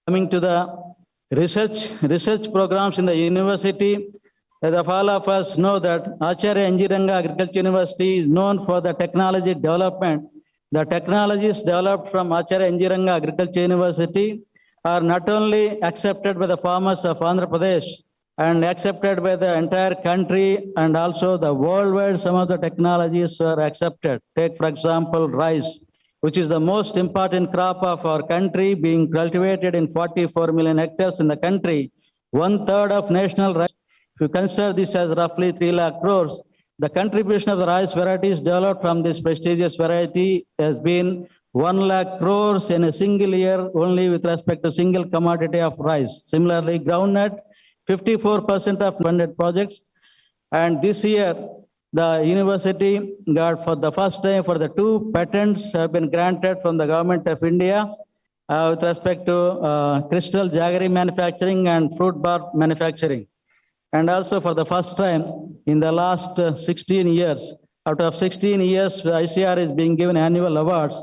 Coming to the research programs in the university, as all of us know that Acharya Ranga Agriculture University is known for the technology development. The technologies developed from Acharya Ranga Agriculture University are not only accepted by the farmers of Andhra Pradesh and accepted by the entire country and also the worldwide. Some of the technologies are accepted. Take, for example, rice, which is the most important crop of our country, being cultivated in 44 million hectares in the country, 1/3 of national rice. If you consider this as roughly 3 lakh crores, the contribution of the rice varieties developed from this prestigious variety has been 1 lakh crores in a single year only with respect to single commodity of rice. Similarly, groundnut, 54% of funded projects. And this year, the university got for the first time for the 2 patents have been granted from the government of India with respect to crystal jaggery manufacturing and fruit bar manufacturing. And also for the first time in the last 16 years, out of 16 years, ICR is being given annual awards.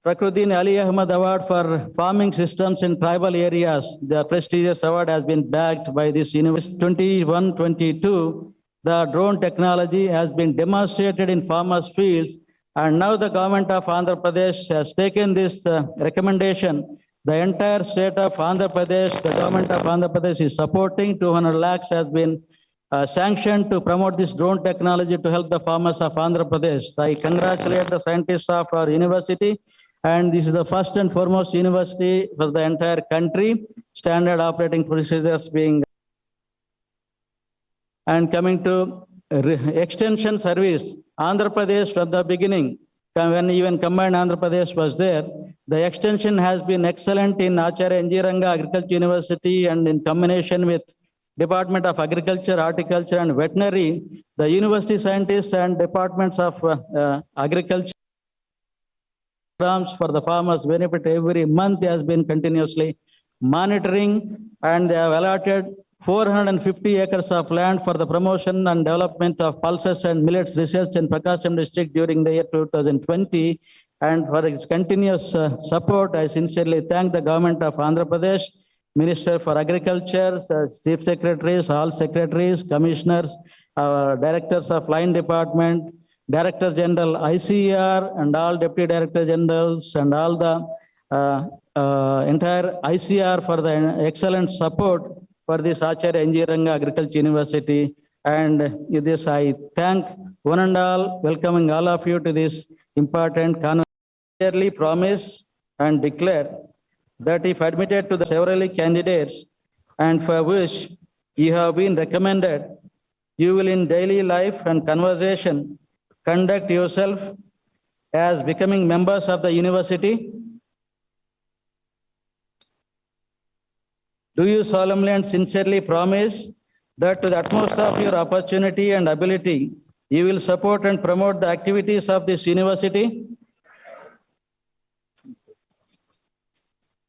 Prakrutin Ali Ahmad Award for farming systems in tribal areas. The prestigious award has been backed by this university. 21-22, the drone technology has been demonstrated in farmers' fields, and now the government of Andhra Pradesh has taken this recommendation. The entire state of Andhra Pradesh, the government of Andhra Pradesh is supporting. 200 lakhs has been sanctioned to promote this drone technology to help the farmers of Andhra Pradesh. I congratulate the scientists of our university. And this is the first and foremost university for the entire country, standard operating procedures being. And coming to extension service, Andhra Pradesh from the beginning, when even combined Andhra Pradesh was there, the extension has been excellent in Acharya Ranga Agriculture University and in combination with Department of Agriculture, Horticulture and Veterinary, the university scientists and departments of agriculture for the farmers' benefit every month has been continuously monitoring, and they have allotted 450 acres of land for the promotion and development of pulses and millets research in Prakasam district during the year 2020. And for its continuous support, I sincerely thank the government of Andhra Pradesh, Minister for Agriculture, Chief Secretaries, all secretaries, commissioners, directors of line department, Director General ICR and all Deputy Director Generals and all the entire ICR for the excellent support for this Acharya Ranga Agriculture University. And with this, I thank one and all, welcoming all of you to this important conference. I clearly promise and declare that if admitted to the several candidates and for which you have been recommended, you will in daily life and conversation conduct yourself as becoming members of the university. Do you solemnly and sincerely promise that to the utmost of your opportunity and ability, you will support and promote the activities of this university?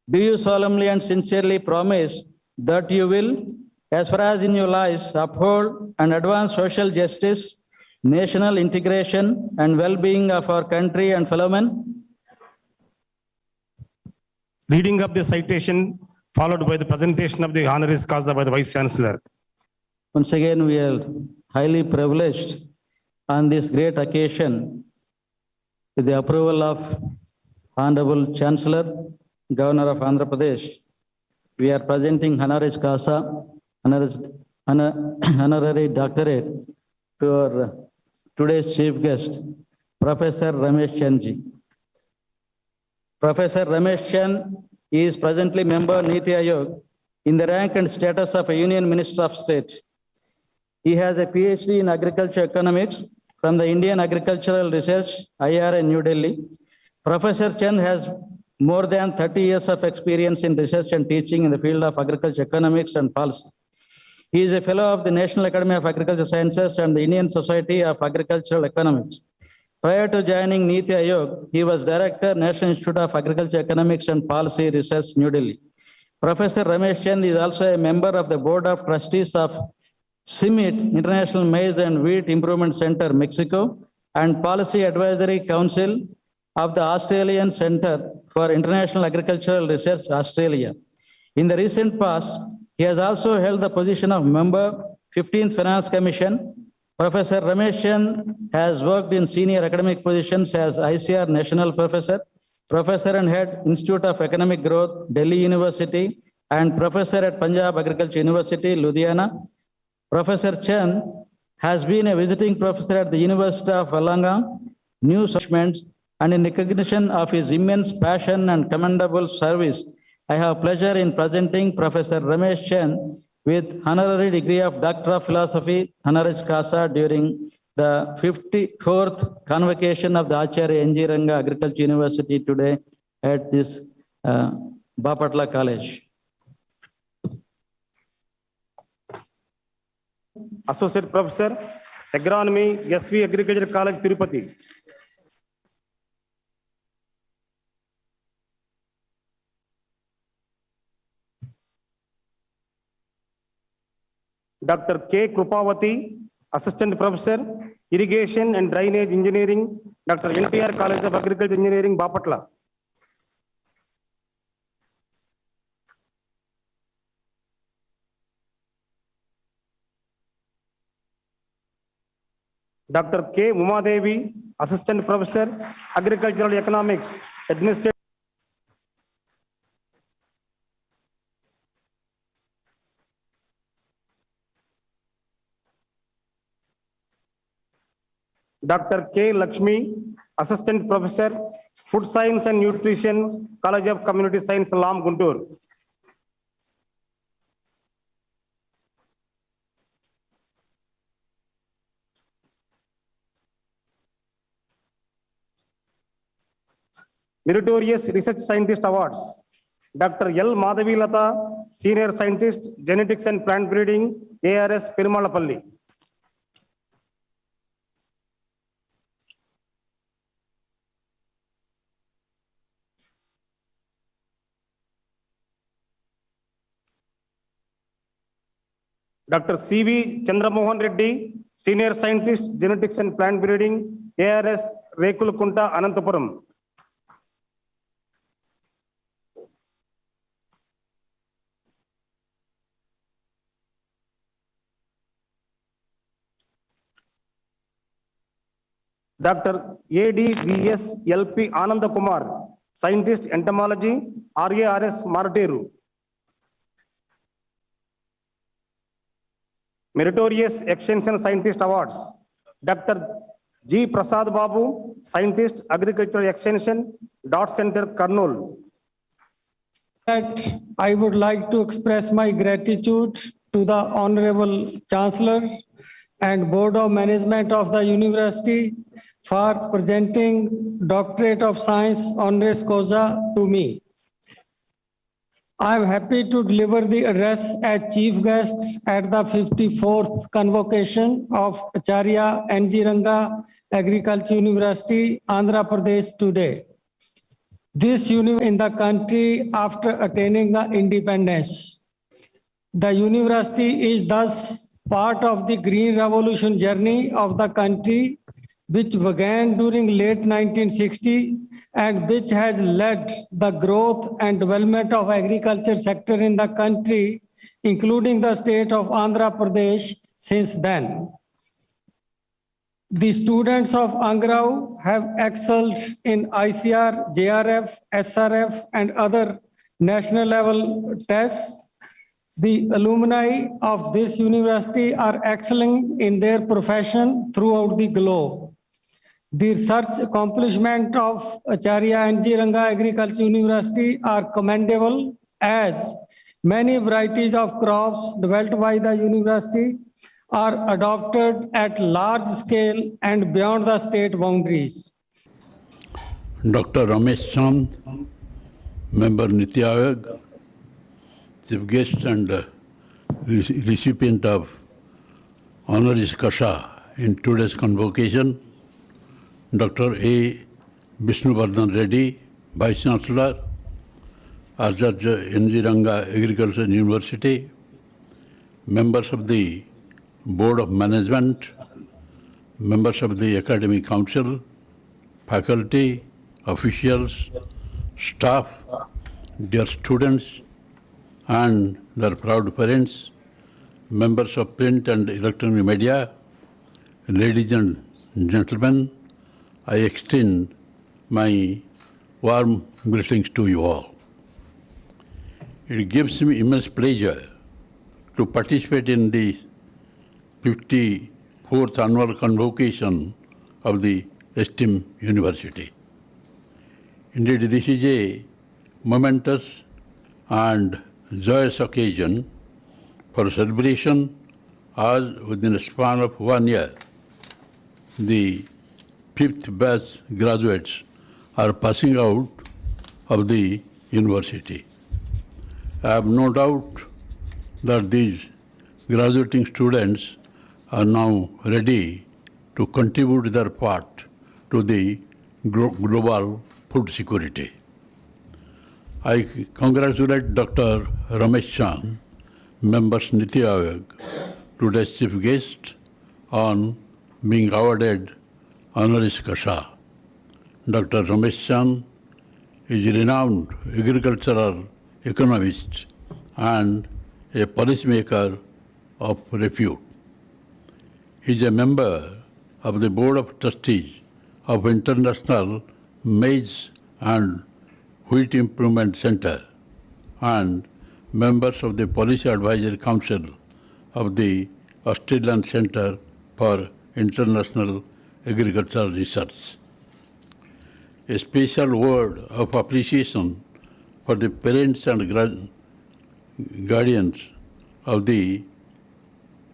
Do you solemnly and sincerely promise that you will, as far as in your lives, uphold and advance social justice, national integration and well-being of our country and fellow men? Reading of the citation followed by the presentation of the honoris causa by the Vice Chancellor. Once again, we are highly privileged on this great occasion with the approval of Honorable Chancellor, Governor of Andhra Pradesh. We are presenting honoris causa, honorary doctorate to our today's chief guest, Professor Ramesh Chandji. Professor Ramesh Chand is presently member Niti Aayog in the rank and status of a Union Minister of State. He has a PhD in Agriculture Economics from the Indian Agricultural Research, IR in New Delhi. Professor Chand has more than 30 years of experience in research and teaching in the field of agriculture economics and policy. He is a fellow of the National Academy of Agricultural Sciences and the Indian Society of Agricultural Economics. Prior to joining Niti Aayog, he was Director, National Institute of Agriculture Economics and Policy Research, New Delhi. Professor Ramesh Chand is also a member of the Board of Trustees of CIMIT, International Maize and Wheat Improvement Center, Mexico, and Policy Advisory Council of the Australian Center for International Agricultural Research, Australia. In the recent past, he has also held the position of member, 15th Finance Commission. Professor Ramesh Chand has worked in senior academic positions as ICR National Professor, Professor and Head, Institute of Economic Growth, Delhi University, and Professor at Punjab Agriculture University, Ludhiana. Professor Chand has been a visiting professor at the University of Ranga, New Assessments, and in recognition of his immense passion and commendable service, I have pleasure in presenting Professor Ramesh Chand with honorary degree of Doctor of Philosophy, honoris causa, during the 54th convocation of the Acharya Ranga Agriculture University today at this Bapatla College. Associate Professor, Agronomy, SV Agriculture College, Tirupati. Dr. K. Krupavati, Assistant Professor, Irrigation and Drainage Engineering, Dr. NTR College of Agriculture Engineering, Bapatla. Dr. K. Umadevi, Assistant Professor, Agricultural Economics, Administrative. Dr. K. Lakshmi, Assistant Professor, Food Science and Nutrition, College of Community Science, Lam, Guntur. Meritorious Research Scientist Awards. Dr. L. Madhavi Lata, Senior Scientist, Genetics and Plant Breeding, ARS, Perumalapalli. Dr. C.V. Chandramohan Reddy, Senior Scientist, Genetics and Plant Breeding, ARS, Rekulukunta, Anantapuram. Dr. A.D.V.S. L.P. Ananda Kumar, Scientist, Entomology, RARS, Marteru. Meritorious Extension Scientist Awards. Dr. G. Prasad Babu, Scientist, Agricultural Extension, Dot Center, Kurnool. I would like to express my gratitude to the Honorable Chancellor and Board of Management of the University for presenting Doctorate of Science honoris causa to me. I am happy to deliver the address as chief guest at the 54th convocation of Acharya Ranga Agriculture University, Andhra Pradesh today. This university in the country after attaining the independence. The university is thus part of the green revolution journey of the country, which began during late 1960 and which has led the growth and development of agriculture sector in the country, including the state of Andhra Pradesh since then. The students of Angrao have excelled in ICR, JRF, SRF, and other national level tests. The alumni of this university are excelling in their profession throughout the globe. The research accomplishment of Acharya Ranga Agriculture University are commendable, as many varieties of crops developed by the university are adopted at large scale and beyond the state boundaries. Dr. Ramesh Chand, Member Niti Aayog, Chief Guest and recipient of honoris causa in today's convocation, Dr. A. Vishnuvardhan Reddy, Vice Chancellor, Acharya Ranga Agriculture University, members of the Board of Management, members of the Academic Council, faculty, officials, staff, dear students and their proud parents, members of print and electronic media, ladies and gentlemen, I extend my warm greetings to you all. It gives me immense pleasure to participate in the 54th annual convocation of the esteemed university. Indeed, this is a momentous and joyous occasion for celebration, as within a span of 1 year, the 5th batch graduates are passing out of the university. I have no doubt that these graduating students are now ready to contribute their part to the global food security. I congratulate Dr. Ramesh Chan, members Niti Aayog, today's chief guest, on being awarded honoris causa. Dr. Ramesh Chan is a renowned agricultural economist and a policymaker of repute. He is a member of the Board of Trustees of International Maize and Wheat Improvement Center and members of the Policy Advisory Council of the Australian Centre for International Agricultural Research. A special word of appreciation for the parents and guardians of the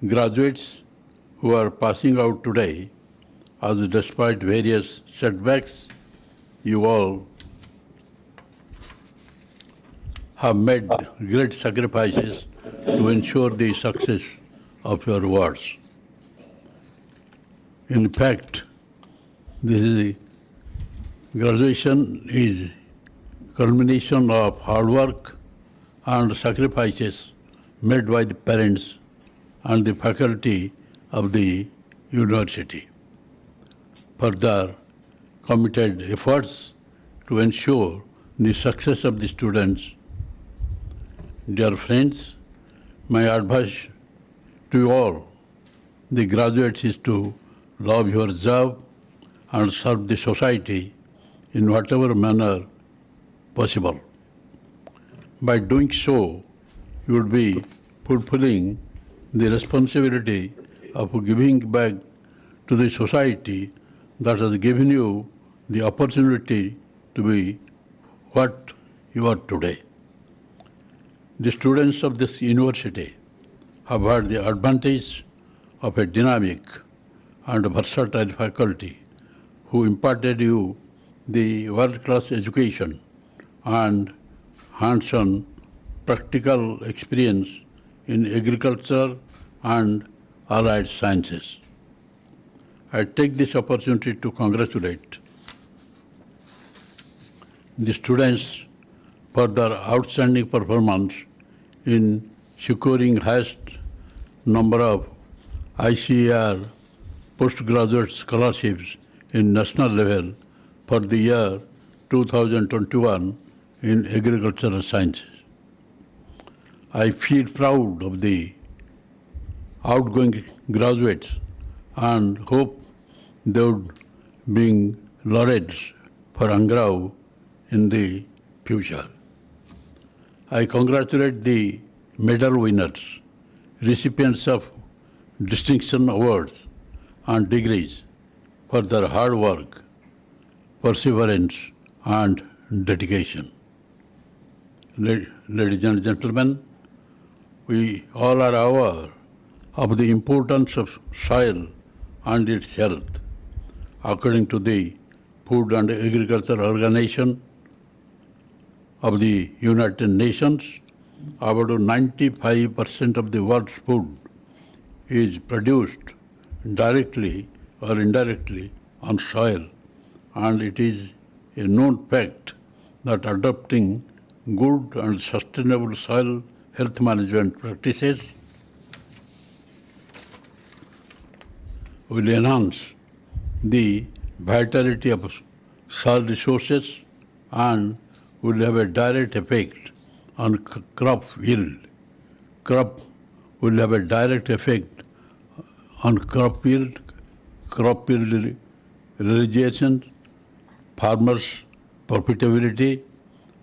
graduates who are passing out today, as despite various setbacks, you all have made great sacrifices to ensure the success of your awards. In fact, graduation is culmination of hard work and sacrifices made by the parents and the faculty of the university. Further, committed efforts to ensure the success of the students. Dear friends, my advice to you all, the graduates, is to love your job and serve the society in whatever manner possible. By doing so, you will be fulfilling the responsibility of giving back to the society that has given you the opportunity to be what you are today. The students of this university have had the advantage of a dynamic and versatile faculty who imparted you the world-class education and hands-on practical experience in agriculture and allied sciences. I take this opportunity to congratulate the students for their outstanding performance in securing highest number of ICAR postgraduate scholarships in national level for the year 2021 in agricultural sciences. I feel proud of the outgoing graduates and hope they would be laureates for Angrao in the future. I congratulate the medal winners, recipients of distinction awards and degrees for their hard work, perseverance, and dedication. Ladies and gentlemen, we all are aware of the importance of soil and its health. According to the Food and Agriculture Organization of the United Nations, about 95% of the world's food is produced directly or indirectly on soil, and it is a known fact that adopting good and sustainable soil health management practices will enhance the vitality of soil resources and will have a direct effect on crop yield. Crop will have a direct effect on crop yield realization, farmers' profitability,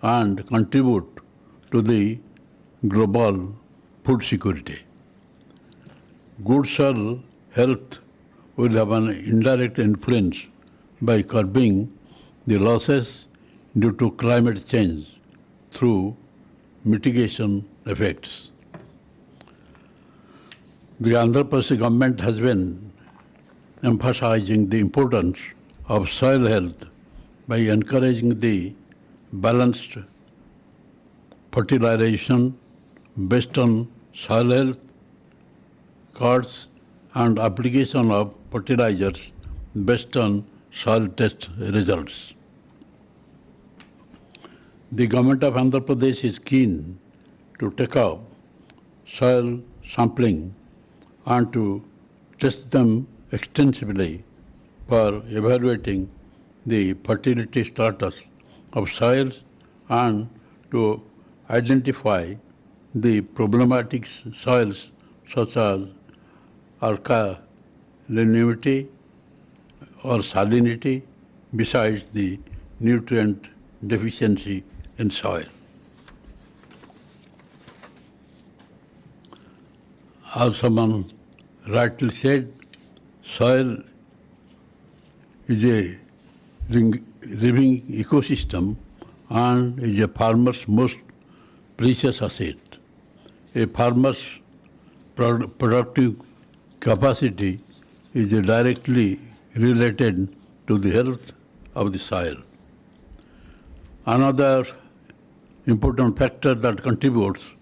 and contribute to the global food security. Good soil health will have an indirect influence by curbing the losses due to climate change through mitigation effects. The Andhra Pradesh government has been emphasizing the importance of soil health by encouraging the balanced fertilization based on soil health cards and application of fertilizers based on soil test results. The government of Andhra Pradesh is keen to take up soil sampling and to test them extensively for evaluating the fertility status of soils and to identify the problematic soils such as alkalinity or salinity, besides the nutrient deficiency in soil. As someone rightly said, soil is a living ecosystem and is a farmer's most precious asset. A farmer's productive capacity is directly related to the health of the soil. Another important factor that contributes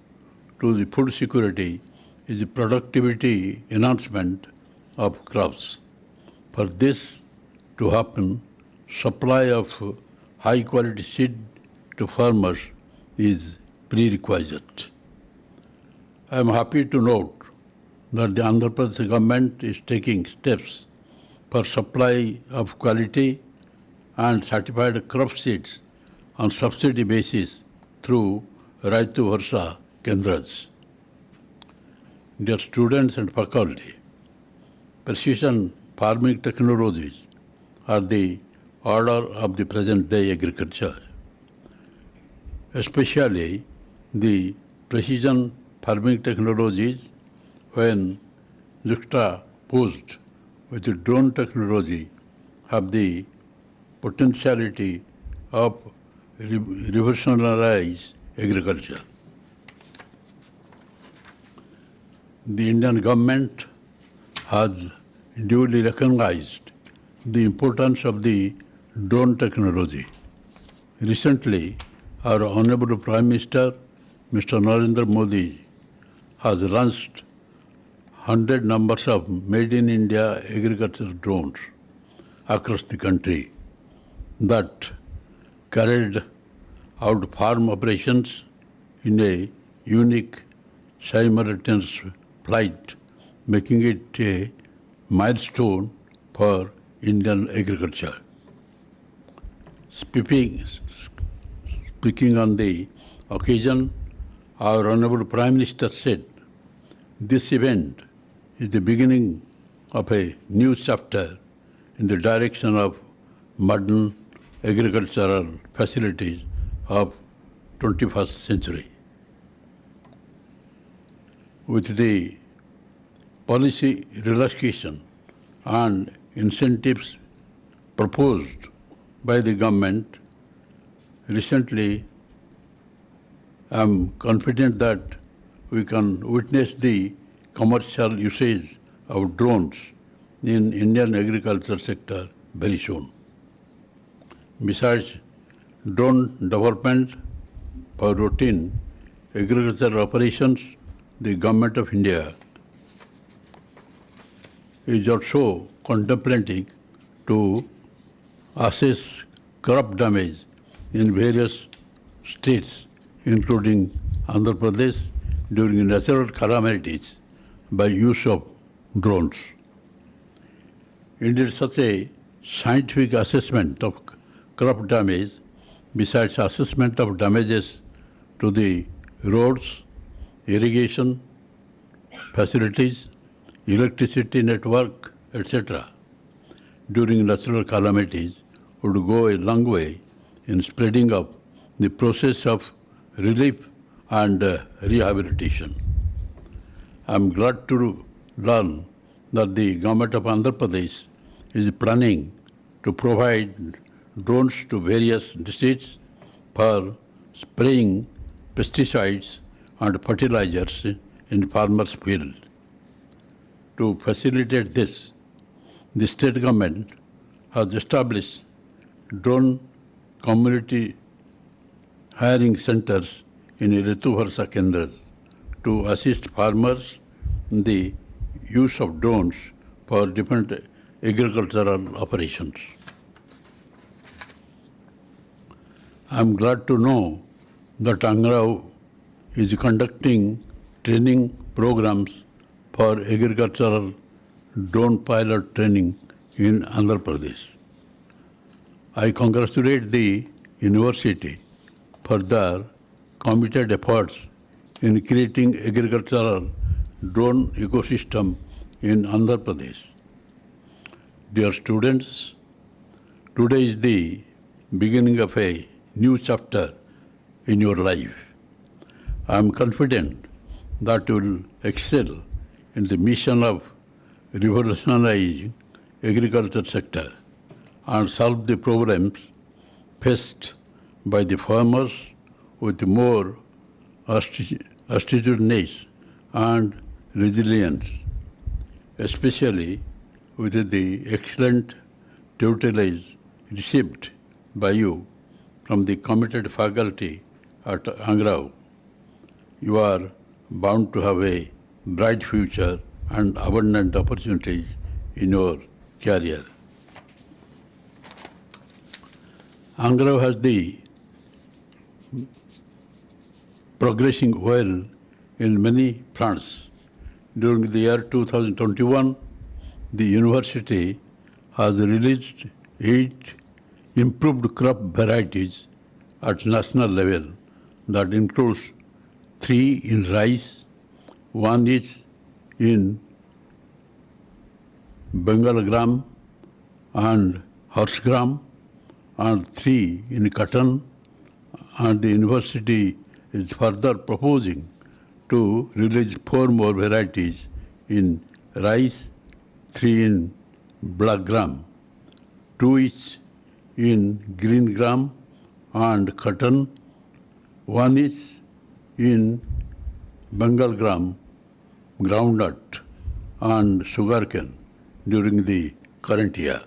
to the food security is the productivity enhancement of crops. For this to happen, supply of high quality seed to farmers is prerequisite. I am happy to note that the Andhra Pradesh government is taking steps for supply of quality and certified crop seeds on subsidy basis through Raitu Varsha Kendras. Dear students and faculty, precision farming technologies are the order of the present day agriculture. Especially the precision farming technologies, when juxtaposed with the drone technology, have the potentiality of revolutionize agriculture. The Indian government has duly recognized the importance of the drone technology. Recently, our Honorable Prime Minister, Mr. Narendra Modi, has launched 100 numbers of Made in India agricultural drones across the country that carried out farm operations in a unique simultaneous flight, making it a milestone for Indian agriculture. Speaking on the occasion, our Honorable Prime Minister said, "This event is the beginning of a new chapter in the direction of modern agricultural facilities of 21st century." With the policy relaxation and incentives proposed by the government recently, I am confident that we can witness the commercial usage of drones in Indian agriculture sector very soon. Besides drone development for routine agricultural operations, the Government of India is also contemplating to assess crop damage in various states, including Andhra Pradesh, during natural calamities by use of drones. Indeed, such a scientific assessment of crop damage, besides assessment of damages to the roads, irrigation facilities, electricity network, etc. during natural calamities would go a long way in speeding up the process of relief and rehabilitation. I am glad to learn that the government of Andhra Pradesh is planning to provide drones to various districts for spraying pesticides and fertilizers in farmers' field. To facilitate this, the state government has established drone community hiring centers in Ritu Bharsa Kendras to assist farmers in the use of drones for different agricultural operations. I am glad to know that Angrao is conducting training programs for agricultural drone pilot training in Andhra Pradesh. I congratulate the university for their committed efforts in creating agricultural drone ecosystem in Andhra Pradesh. Dear students, today is the beginning of a new chapter in your life. I am confident that you will excel in the mission of revolutionizing agriculture sector and solve the problems faced by the farmers with more assiduousness and resilience, especially with the excellent tutelage received by you from the committed faculty at Angrao. You are bound to have a bright future and abundant opportunities in your career. Angrao has the progressing well in many fronts. During the year 2021, the university has released 8 improved crop varieties at national level that includes 3 in rice, 1 is in Bengal gram and horse gram, and 3 in cotton, and the university is further proposing to release 4 more varieties in rice, 3 in black gram, 2 each in green gram and cotton, 1 is in Bengal gram, groundnut and sugarcane during the current year.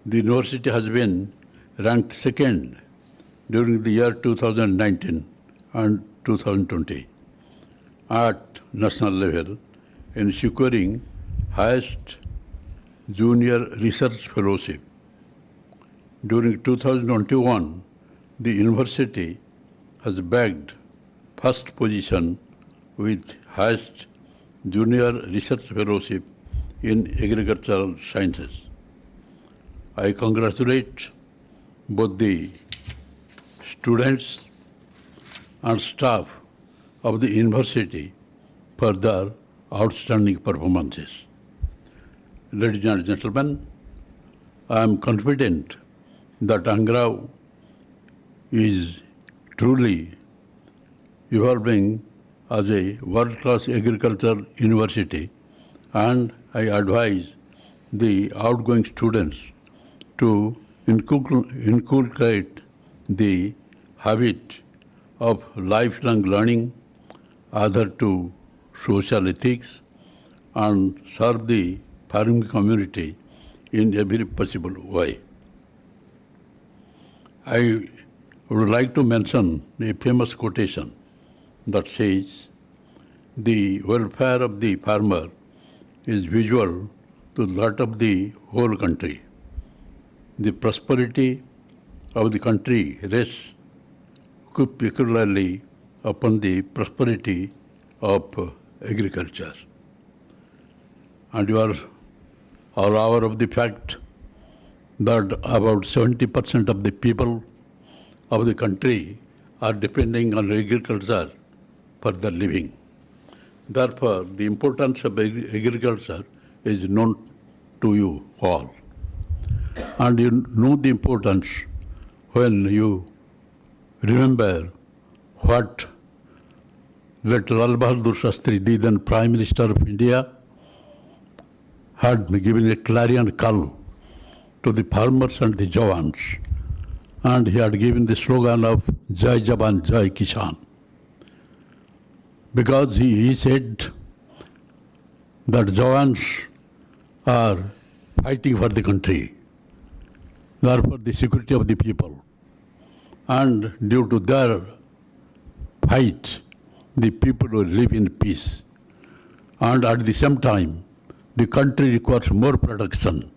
The university has been ranked second during the year 2019 and 2020 at national level in securing highest junior research fellowship. During 2021, the university has bagged first position with highest junior research fellowship in agricultural sciences. I congratulate both the students and staff of the university for their outstanding performances. Ladies and gentlemen, I am confident that Angrao is truly evolving as a world-class agriculture university, and I advise the outgoing students to inculcate the habit of lifelong learning, adhere to social ethics, and serve the farming community in every possible way. I would like to mention a famous quotation that says, "The welfare of the farmer is visual to that of the whole country. The prosperity of the country rests peculiarly upon the prosperity of agriculture." And you are all aware of the fact that about 70% of the people of the country are depending on agriculture for their living. Therefore, the importance of agriculture is known to you all. And you know the importance when you remember what that Lal Bahadur Shastri, the then Prime Minister of India, had given a clarion call to the farmers and the Jawans. And he had given the slogan of Jai Jawan, Jai Kisan. Because he said that Jawans are fighting for the country. They are for the security of the people. And due to their fight, the people will live in peace. And at the same time, the country requires more production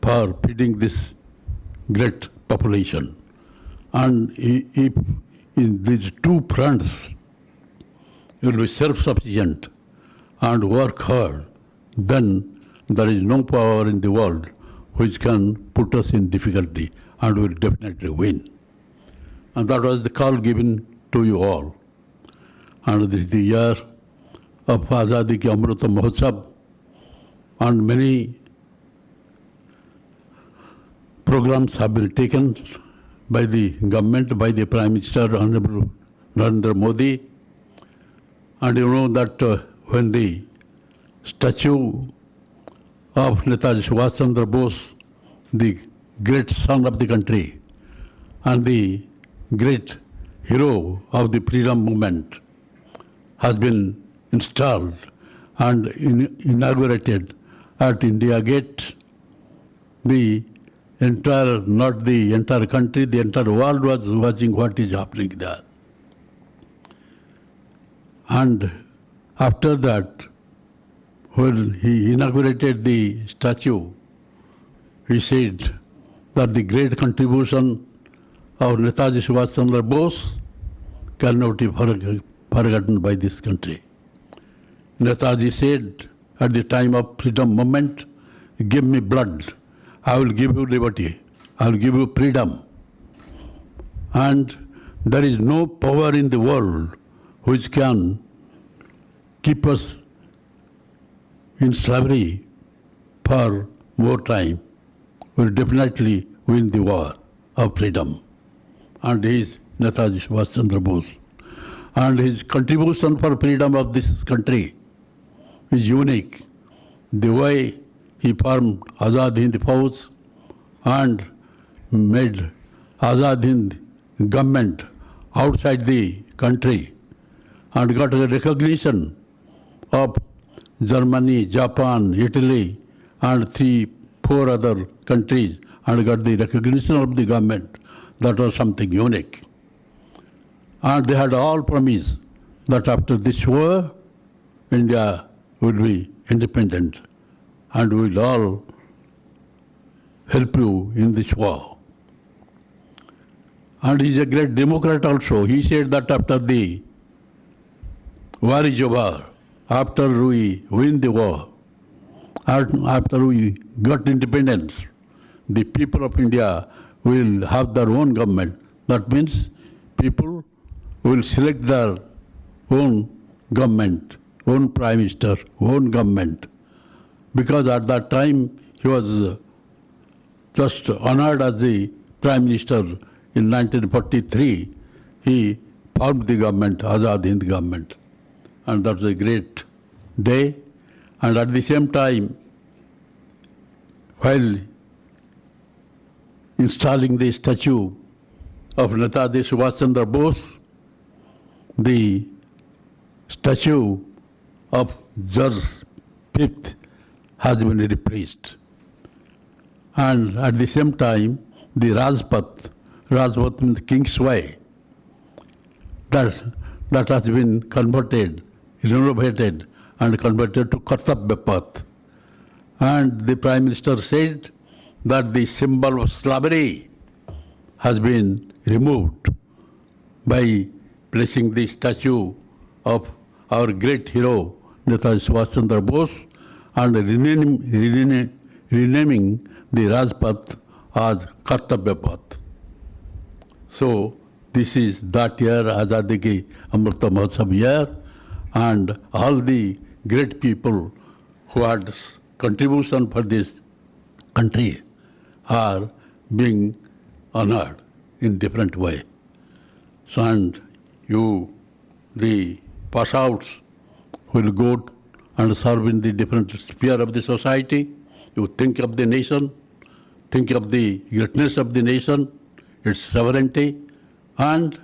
for feeding this great population. And if in these two fronts you will be self-sufficient and work hard, then there is no power in the world which can put us in difficulty, and we will definitely win. And that was the call given to you all. And this is the year of Azadi Ki Amrita Mahotsav, and many programs have been taken by the government, by the Prime Minister, Honorable Narendra Modi. And you know that when the statue of Netaji Subhash Chandra Bose, the great son of the country and the great hero of the freedom movement, has been installed and inaugurated at India Gate, the entire, not the entire country, the entire world was watching what is happening there. And after that, when he inaugurated the statue, he said that the great contribution of Netaji Subhash Chandra Bose cannot be forgotten by this country. Netaji said at the time of freedom movement, give me blood, I will give you liberty, I will give you freedom. And there is no power in the world which can keep us in slavery for more time. We will definitely win the war of freedom. And he is Netaji Subhash Chandra Bose. And his contribution for freedom of this country is unique. The way he formed Azad Hind Fauj and made Azad Hind government outside the country and got a recognition of Germany, Japan, Italy, and 3-4 other countries, and got the recognition of the government. That was something unique. And they had all promised that after this war, India will be independent and we will all help you in this war. And he is a great democrat also. He said that after the war is over, after we win the war, after we got independence, the people of India will have their own government. That means people will select their own government, own prime minister, own government. Because at that time he was just honored as the prime minister in 1943. He formed the government, Azad Hind government. And that was a great day. And at the same time, while installing the statue of Netaji Subhash Chandra Bose, the statue of George V has been replaced. And at the same time, the Rajpath means King's Way, that has been converted, renovated and converted to Kartavya Path. And the Prime Minister said that the symbol of slavery has been removed by placing the statue of our great hero, Netaji Subhash Chandra Bose, and renaming the Rajpath as Kartavya Path. So This is that year, Azadi Ki Amrita Mahotsav year, and all the great people who had contribution for this country are being honored in different way. So, and you, the pass outs, will go and serve in the different sphere of the society. You think of the nation, think of the greatness of the nation, its sovereignty, and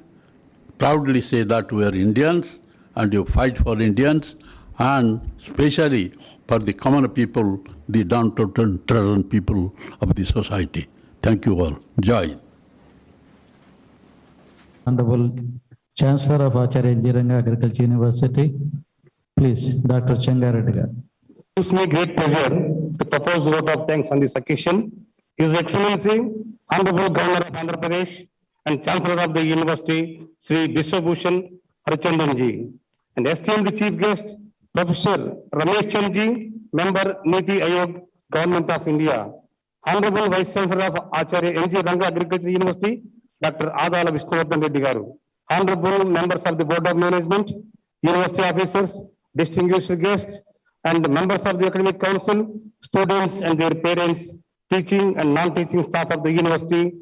proudly say that we are Indians, and you fight for Indians, and especially for the common people, the downtrodden people of the society. Thank you all. Jai. Honorable Chancellor of Acharya Ranga Agriculture University, please, Dr. Changareddy garu. It gives me great pleasure to propose a vote of thanks on this occasion. His Excellency, Honorable Governor of Andhra Pradesh and Chancellor of the University, Sri Biswabhushan Harichandranji, and esteemed Chief Guest, Professor Ramesh Chandji, Member Niti Ayog, Government of India, Honorable Vice Chancellor of Acharya Ranga Agriculture University, Dr. Adala Vishnuvardhan Reddy garu, Honorable Members of the Board of Management, University officers, distinguished guests, and members of the Academic Council, students and their parents, teaching and non-teaching staff of the university,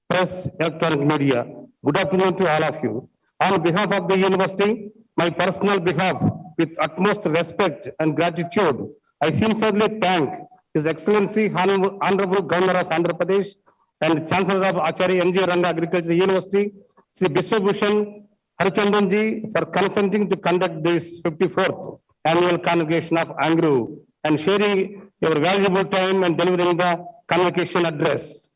press, electronic media. Good afternoon to all of you. On behalf of the university, my personal behalf, with utmost respect and gratitude, I sincerely thank His Excellency Honorable Governor of Andhra Pradesh and Chancellor of Acharya Ranga Agriculture University, Sri Biswabhushan Harichandranji, for consenting to conduct this 54th annual convocation of ANGRU and sharing your valuable time and delivering the convocation address.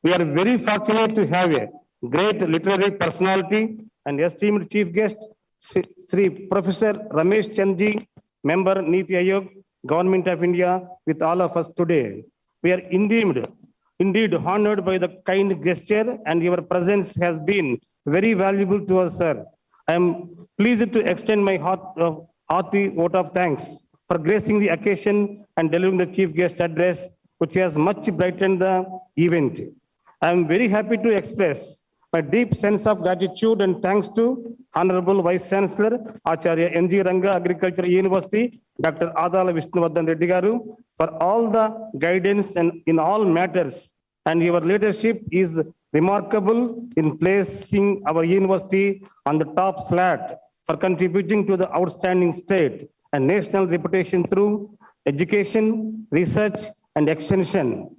We are very fortunate to have a great literary personality and esteemed chief guest, Sri Professor Ramesh Chandji, Member Niti Ayog, Government of India, with all of us today. We are indeed honored by the kind gesture, and your presence has been very valuable to us, sir. I am pleased to extend my hearty vote of thanks for gracing the occasion and delivering the chief guest address, which has much brightened the event. I am very happy to express my deep sense of gratitude and thanks to Honorable Vice Chancellor, Acharya Ranga Agriculture University, Dr. Adala Vishnuvardhan Reddy garu, for all the guidance and in all matters. And your leadership is remarkable in placing our university on the top slot for contributing to the outstanding state and national reputation through education, research, and extension.